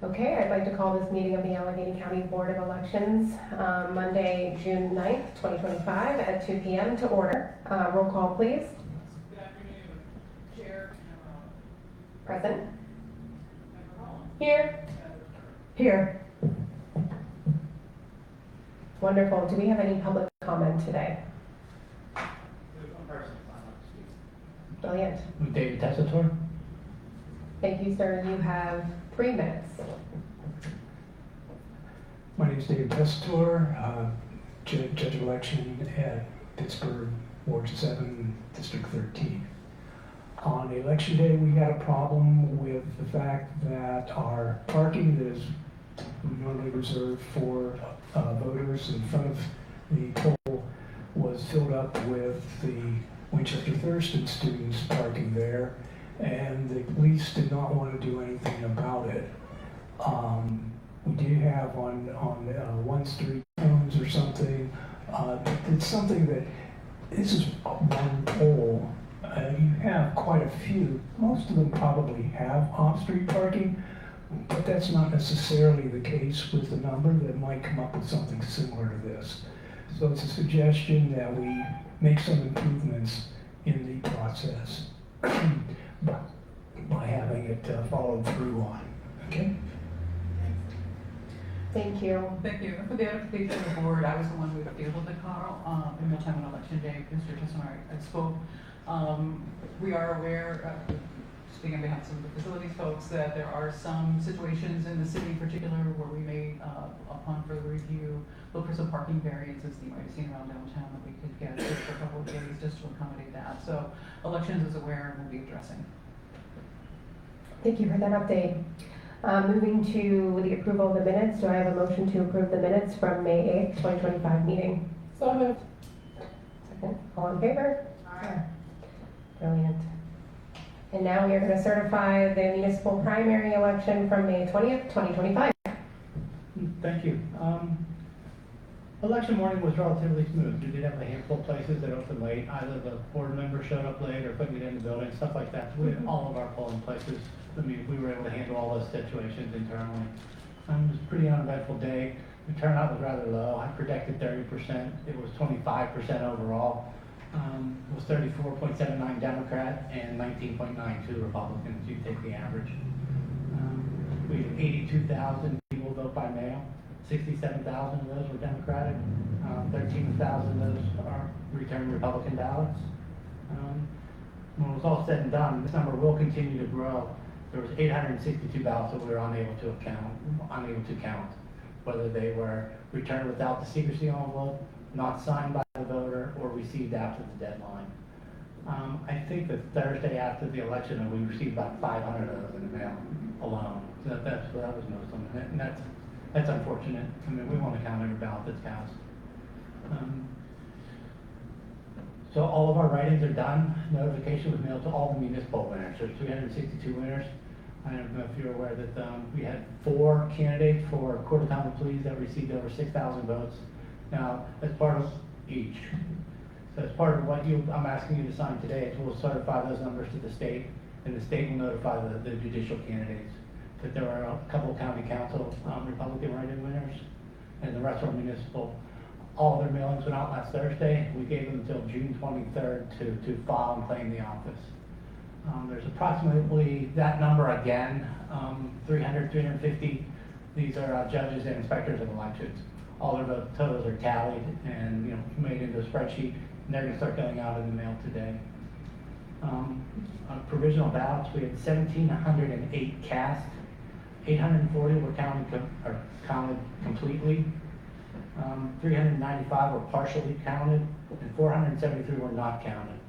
Okay, I'd like to call this meeting of the Allegheny County Board of Elections, Monday, June 9th, 2025 at 2 p.m. to order. Roll call, please. Good afternoon. Chair Present. Member Here. Here. Wonderful. Do we have any public comment today? There's one person signed up to speak. Brilliant. I'm David Tessitore. Thank you, sir. You have 3 minutes. My name is David Tessitore, Judge of Election at Pittsburgh, Ward 7, District 13. On election day, we had a problem with the fact that our parking that is normally reserved for voters in front of the poll was filled up with the Winchester Thurston students parking there, and the police did not want to do anything about it. We did have on one street cones or something. It's something that this is one pole. You have quite a few. Most of them probably have off-street parking, but that's not necessarily the case with the number that might come up with something similar to this. So it's a suggestion that we make some improvements in the process by having it followed through on. Okay? Thank you. Thank you. And for the edification of the board, I was the one who fielded the call in the time on election day. Mr. Tessitore had spoke. We are aware, speaking on behalf of some of the facilities folks, that there are some situations in the city in particular where we may, upon further review, look for some parking variances that you might have seen around downtown that we could get just for a couple of days just to accommodate that. So elections is aware and will be addressing. Thank you for that update. Moving to the approval of the minutes, do I have a motion to approve the minutes from May 8th, 2025 meeting? So moved. Second. All in favor? Aye. Brilliant. And now we are going to certify the municipal primary election from May 20th, 2025. Thank you. Election morning was relatively smooth. We did have a handful of places that opened late. Either the board member showed up late or couldn't get in the building, stuff like that. So we had all of our polling places. I mean, we were able to handle all those situations internally. It was a pretty uneventful day. The turnout was rather low. I projected 30%. It was 25% overall. It was 34.79 Democrat and 19.92 Republicans. You take the average. We had 82,000 people vote by mail. 67,000 of those were Democratic. 13,000 of those are returned Republican ballots. When it was all said and done, this number will continue to grow. There was 862 ballots that we were unable to count, whether they were returned without the secrecy envelope, not signed by the voter, or received after the deadline. I think that Thursday after the election, we received about 500 of those in the mail alone. So that was most of them, and that's unfortunate. I mean, we want to count every ballot that's cast. So all of our write-ins are done. Notification was mailed to all the municipal winners. There's 362 winners. I don't know if you're aware that we had 4 candidates for Court of Common Pleas that received over 6,000 votes. Now, as part of each. So as part of what I'm asking you to sign today, is we'll certify those numbers to the state, and the state will notify the judicial candidates. But there are a couple of county council Republican write-in winners, and the rest are municipal. All their mailings went out last Thursday. We gave them until June 23rd to file and claim the office. There's approximately that number again, 300, 350. These are judges and inspectors of elections. All their vote totals are tallied and made into a spreadsheet, and they're going to start going out in the mail today. On provisional ballots, we had 1,708 cast. 840 were counted completely. 395 were partially counted, and 473 were not counted.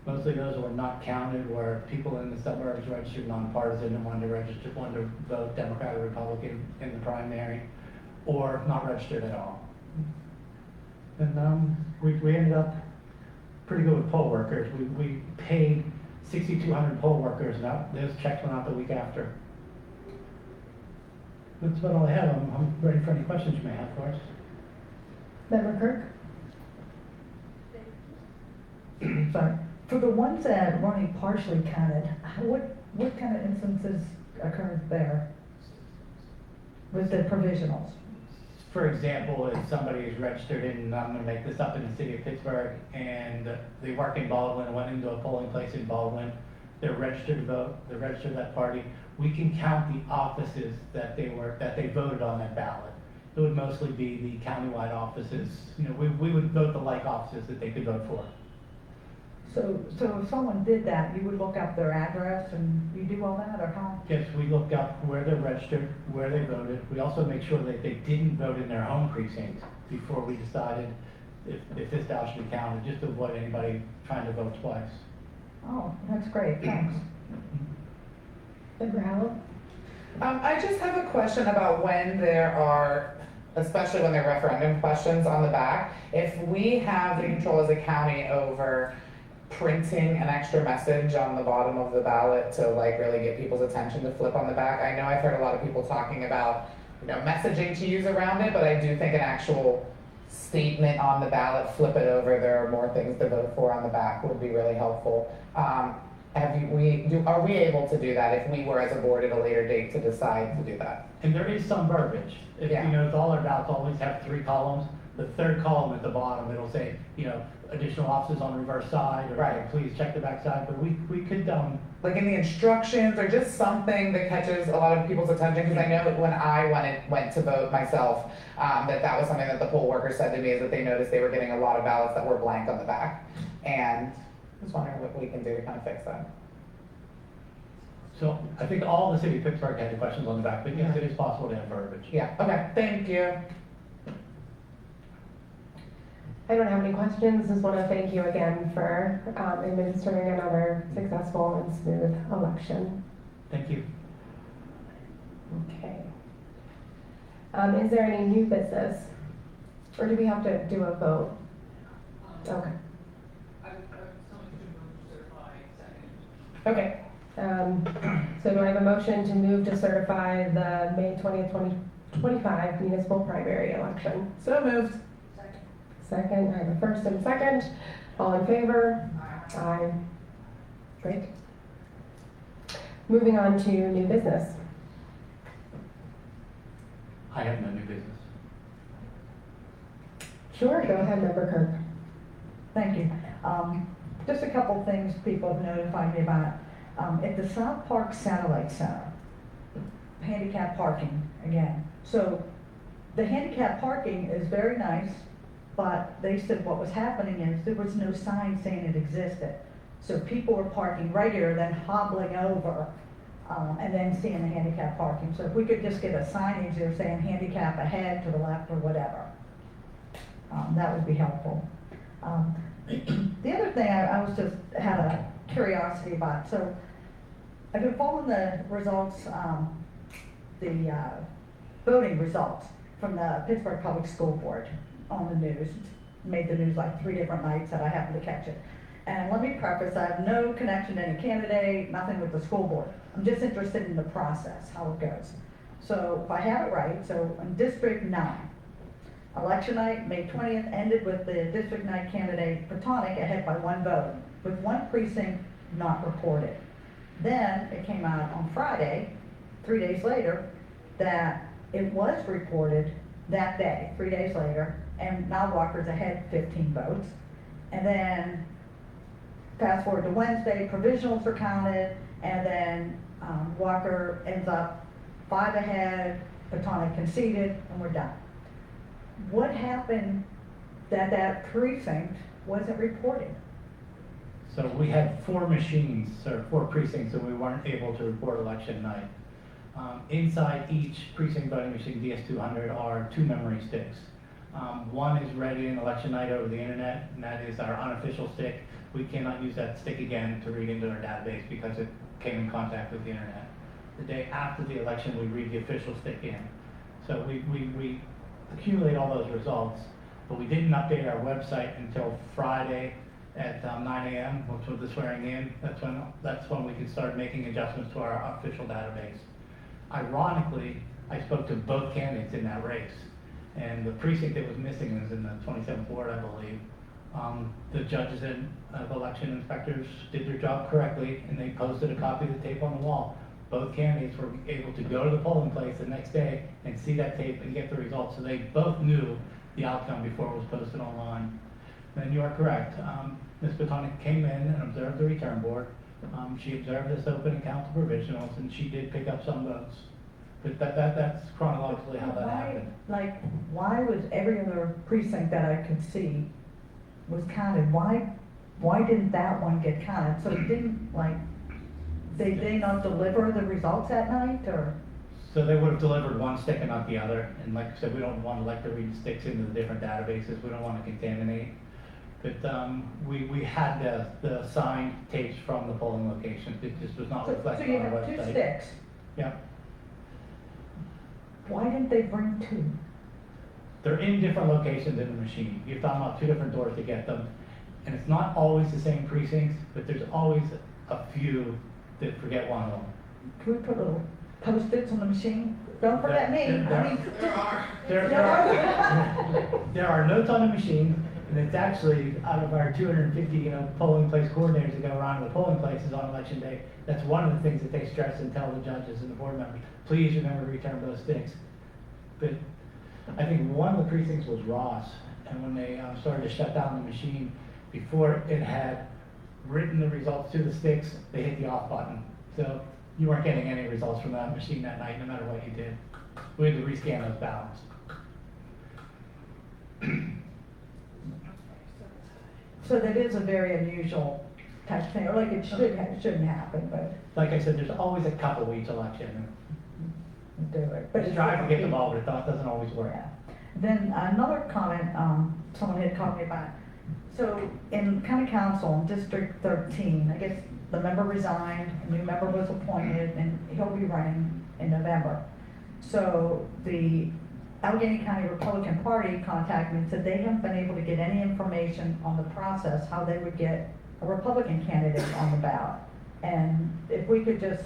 Mostly those were not counted were people in the suburbs registered nonpartisan and wanted to vote Democrat or Republican in the primary, or not registered at all. And we ended up pretty good with poll workers. We paid 6,200 poll workers, and those checks went out the week after. That's about all I have. I'm ready for any questions you may have for us. Member Kirk? Sorry. For the ones that were only partially counted, what kind of instances occurred there? with the provisionals? For example, if somebody is registered in, I'm gonna make this up, in the city of Pittsburgh, and they work in Baldwin, went into a polling place in Baldwin, they're registered to vote, they're registered to that party, we can count the offices that they voted on that ballot. It would mostly be the countywide offices, you know, we would vote the like offices that they could vote for. So if someone did that, you would look up their address and you do all that, or how? Yes, we look up where they're registered, where they voted. We also make sure that they didn't vote in their home precinct before we decided if this ballot should be counted, just to avoid anybody trying to vote twice. Oh, that's great, thanks. Member Howell? I just have a question about when there are, especially when there are referendum questions on the back, if we have the control as a county over printing an extra message on the bottom of the ballot to like really get people's attention to flip on the back. I know I've heard a lot of people talking about, you know, messaging to use around it, but I do think an actual statement on the ballot, flip it over, there are more things to vote for on the back would be really helpful. Are we able to do that if we were as a board at a later date to decide to do that? And there is some verbiage. If Yeah. you know, all our ballots always have 3 columns. The 3rd column at the bottom, it'll say, you know, additional offices on the reverse side, or Right. please check the back side. But we could, Like in the instructions or just something that catches a lot of people's attention, because I know that when I went to vote myself, that was something that the poll workers said to me, is that they noticed they were getting a lot of ballots that were blank on the back. And I was wondering what we can do to kind of fix that. so I think all the city of Pittsburgh had the questions on the back, but yes, it is possible to have verbiage. Yeah, okay, thank you. I don't have any questions, just want to thank you again for administering another successful and smooth election. Thank you. Okay. Is there any new business? Or do we have to do a vote? Okay. Okay. So do I have a motion to move to certify the May 20th, 2025 municipal primary election? So moved. Second, I have a first and second. All in favor? Aye. Great. Moving on to new business. I have no new business. Sure, go ahead, Member Kirk. Thank you. Just a couple things people have notified me about. At the South Park Satellite Center, handicap parking again. So the handicap parking is very nice, but they said what was happening is there was no sign saying it existed. So people were parking right here, then hobbling over, and then seeing the handicap parking. So if we could just get a signage there saying handicap ahead, to the left, or whatever, that would be helpful. The other thing I was just had a curiosity about. So I've been following the results, the voting results from the Pittsburgh Public School Board on the news. Made the news like 3 different nights that I happened to catch it. And let me preface, I have no connection to any candidate, nothing with the school board. I'm just interested in the process, how it goes. So if I have it right, so in District 9, election night, May 20th, ended with the District 9 candidate, Petonic, ahead by 1 vote, with 1 precinct not reported. Then it came out on Friday, 3 days later, that it was reported that day, 3 days later, and now Walker's ahead 15 votes. And then fast forward to Wednesday, provisionals are counted, and then Walker ends up 5 ahead, Petonic conceded, and we're done. What happened that precinct wasn't reported? So we had 4 machines, or 4 precincts, and we weren't able to report election night. Inside each precinct voting machine, DS200, are 2 memory sticks. One is ready in election night over the internet, and that is our unofficial stick. We cannot use that stick again to read into our database because it came in contact with the internet. The day after the election, we read the official stick in. So we accumulate all those results, but we didn't update our website until Friday at 9 a.m., which was the swearing in. That's when we could start making adjustments to our official database. Ironically, I spoke to both candidates in that race, and the precinct that was missing was in the 27th ward, I believe. The judges and election inspectors did their job correctly, and they posted a copy of the tape on the wall. both candidates were able to go to the polling place the next day and see that tape and get the results, so they both knew the outcome before it was posted online. Then you are correct. Ms. Botonic came in and observed the return board. She observed this open and count the provisionals, and she did pick up some votes. But that's chronologically how that happened. Like, why was every other precinct that I could see was counted? Why didn't that one get counted? So it didn't, like, they did not deliver the results that night, or? So they would have delivered one stick and not the other. And like I said, we don't want to like to read sticks into the different databases. We don't want to contaminate. But we had the signed tapes from the polling locations. It just was not So reflected you on our have website. two sticks. Yeah. Why didn't they bring two? They're in different locations in the machine. You've found out 2 different doors to get them. And it's not always the same precincts, but there's always a few that forget one of them. Can we put little Post-its on the machine? Don't forget me. There are notes on the machine, and it's actually out of our 250, polling place coordinators that go around to the polling places on election day. That's one of the things that they stress and tell the judges and the board members. Please remember to return those sticks. But I think one of the precincts was Ross, and when they started to shut down the machine, before it had written the results to the sticks, they hit the off button. So you weren't getting any results from that machine that night, no matter what you did. We had to rescan those ballots. So that is a very unusual type thing, or like it shouldn't happen, but Like I said, there's always a couple weeks election. do it. But try to get the ball, but it doesn't always work. Yeah. Then another comment, someone had called me about. So in county council, in District 13, I guess the member resigned, a new member was appointed, and he'll be running in November. So the Allegheny County Republican Party contacted me and said they haven't been able to get any information on the process, how they would get a Republican candidate on the ballot. And if we could just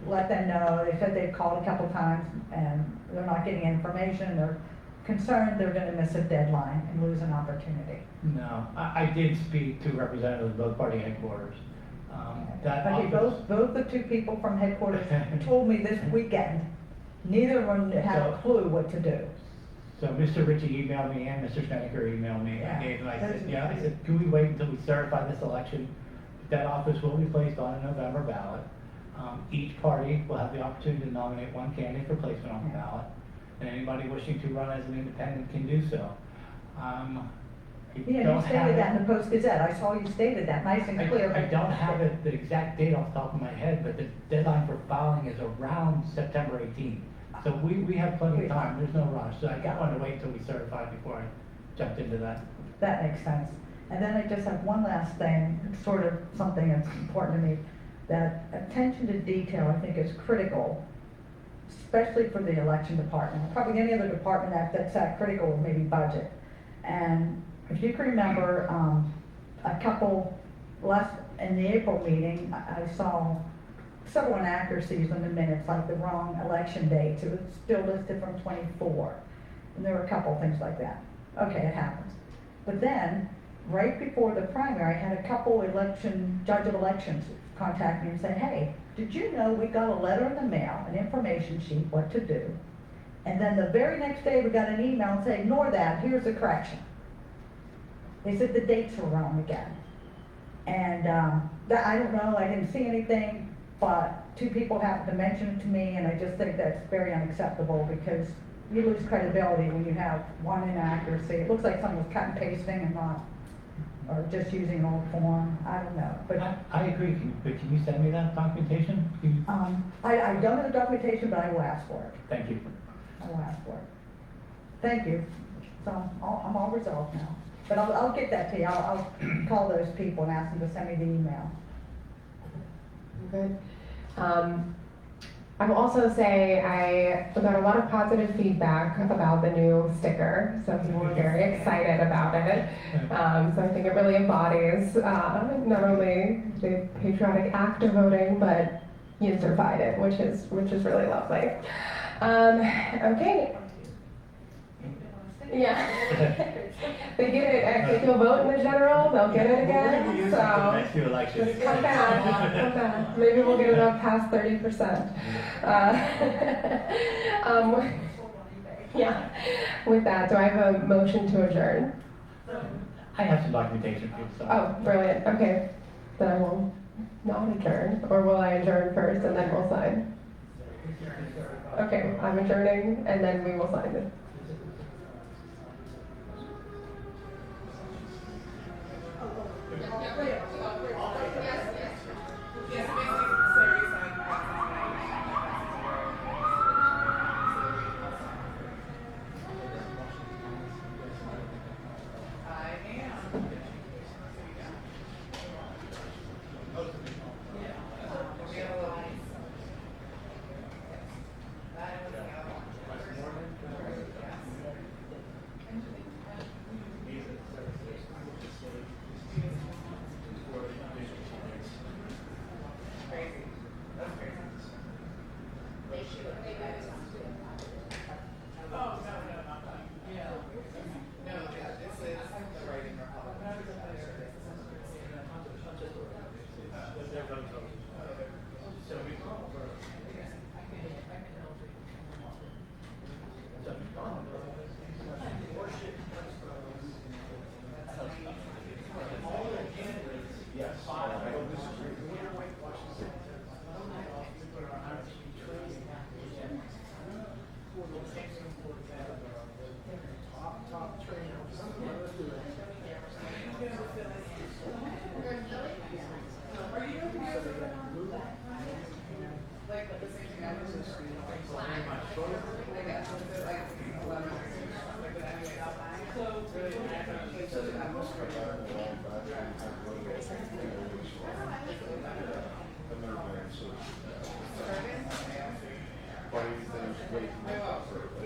let them know, they said they've called a couple times and they're not getting information, they're concerned they're gonna miss a deadline and lose an opportunity. No, I did speak to representatives of both party headquarters. That Okay, office- both the two people from headquarters told me this weekend, neither of them had a clue what to do. So Mr. Ritchie emailed me and Mr. Snedeker emailed me. Yeah. I said, can we wait until we certify this election? That office will be placed on a November ballot. Each party will have the opportunity to nominate one candidate for placement on the ballot. And anybody wishing to run as an independent can do so. Yeah, you stated that in the Post-Gazette, I saw you stated that, nice and clear. I don't have it, the exact date off the top of my head, but the deadline for filing is around September 18th. So we have plenty of time, there's no rush. So I wanted to wait until we certified before I jumped into that. That makes sense. And then I just have one last thing, it's sort of something that's important to me, that attention to detail, I think, is critical, especially for the election department. Probably any other department that's that critical, maybe budget. And if you can remember, a couple in the April meeting, I saw several inaccuracies in the minutes, like the wrong election dates. It was still listed from 24. And there were a couple things like that. Okay, it happens. But then, right before the primary, I had a couple judge of elections contact me and say, hey, did you know we got a letter in the mail, an information sheet, what to do? And then the very next day, we got an email saying, ignore that, here's the correction. They said the dates were wrong again. And I don't know, I didn't see anything, but two people happened to mention it to me, and I just think that's very unacceptable because you lose credibility when you have one inaccuracy. It looks like someone was cut and pasting and not, or just using an old form, I don't know. But I agree, but can you send me that documentation? I don't have the documentation, but I will ask for it. Thank you. I will ask for it. Thank you. So I'm all resolved now. But I'll get that to you. I'll call those people and ask them to send me the email. Good. I will also say I got a lot of positive feedback about the new sticker, so people were very excited about it. So I think it really embodies not only the patriotic act of voting, but you certified it, which is really lovely. Okay. Yeah. They get it, if you'll vote in the general, they'll get it We're gonna again, use it for the so. next few elections. Just come back, come back. Maybe we'll get it up past 30%. Yeah, with that, do I have a motion to adjourn? I have some documentation for you, so. Oh, brilliant, okay. Then I will not adjourn, or will I adjourn first and then we'll sign? Okay, I'm adjourning and then we will sign it. Funny things,